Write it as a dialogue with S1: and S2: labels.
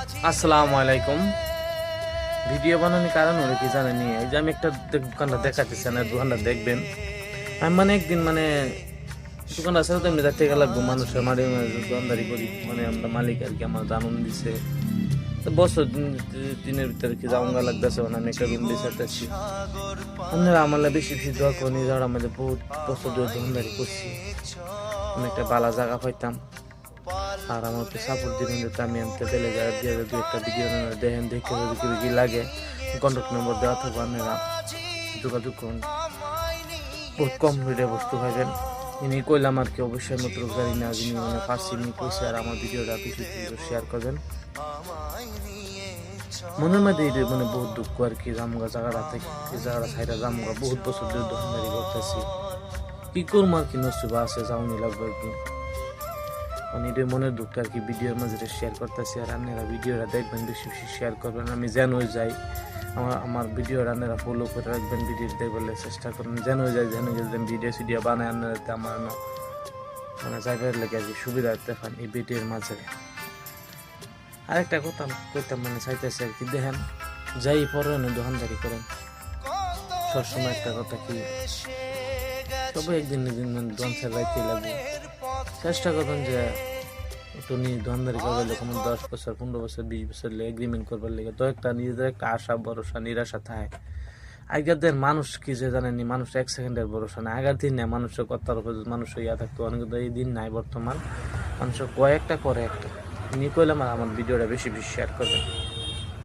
S1: আসসালামু আলাইকুম। ভিডিও বানানোর কারণ হলো কি জানেন, এই যে আমি একটা দোকানটা দেখাতেছি না, দোকানটা দেখবেন। আমি একদিন দোকানটা আছে তো এমনি দেখতে লাগবো, মানুষের মাঝে মাঝে দোকানদারি করি, আমরা মালিক আর কি, আমার জানুন দিছে তো বছর দিনের ভিতরে কি জাউঙ্গা লাগতেছে, আমি একটা রুম দিয়ে চাইতেছি। আপনারা আমার বেশি বেশি দোয়া করি, যারা আমাদের বহুত বছর ধরে দোকানদারি করছি, আমি একটা বালা জায়গা পাইতাম। আর আমার একটু সাপোর্ট দিবেন, যাতে আমি আনতে পেলে যারা দিয়ে দু একটা ভিডিও দেখেন, দেখে যদি কি লাগে কন্ট্যাক্ট নম্বর দেওয়া থাকবে, আপনারা যোগাযোগ করুন। বহুত কম রেটে বস্তু পাবেন। ইনি কইলাম আর কি, অবশ্যই মাত্র গাড়ি না, যিনি ফার্সি নিয়ে কইছে, আর আমার ভিডিওটা বেশি শেয়ার করবেন। মনের মধ্যে বহুত দুঃখ আর কি, জামগা জায়গাটা থেকে জায়গাটা সাইডা জামগা বহুত বছর ধরে দোকানদারি করতেছি, কি করবো আর কি, নসিবা আছে যাওনি লাগবে একদিন। এটাই মনের দুঃখ আর কি, ভিডিওর মাঝে শেয়ার করতেছি। আর আপনারা ভিডিওটা দেখবেন, বেশি বেশি শেয়ার করবেন, আমি যেন যাই আমার ভিডিও আপনারা ফলো করে রাখবেন, ভিডিও দেখবার চেষ্টা করবেন, যেন ভিডিও বানায় আপনারা আমার যাইবার লেগে আর কি সুবিধা দেখেন এই ভিডিওর মাঝে। আরেকটা কথা কইতাম, চাইতেছি আর কি, দেখেন যাই পরে দোকানদারি করেন, সবসময় একটা কথা কি, সবাই একদিন একদিন দোকান ছেড়ে রাখতে লাগবে। চেষ্টা করবেন যে একটু দোকানদারি করবার লেগে 10 বছর 15 বছর 20 বছর এগ্রিমেন্ট করবার লেগে তো একটা নিজেদের একটা আশা ভরসা নিরাশা থাকে। আগের দিন মানুষ কি যে জানেনি, মানুষ 1 সেকেন্ডের ভরসা না, আগের দিন নেই মানুষের কথার উপর মানুষ ইয়া থাকতো, অনেক এই দিন নাই বর্তমান। মানুষ কয়েকটা করে একটা নিয়ে কইলাম, আর আমার ভিডিওটা বেশি বেশি শেয়ার করবেন।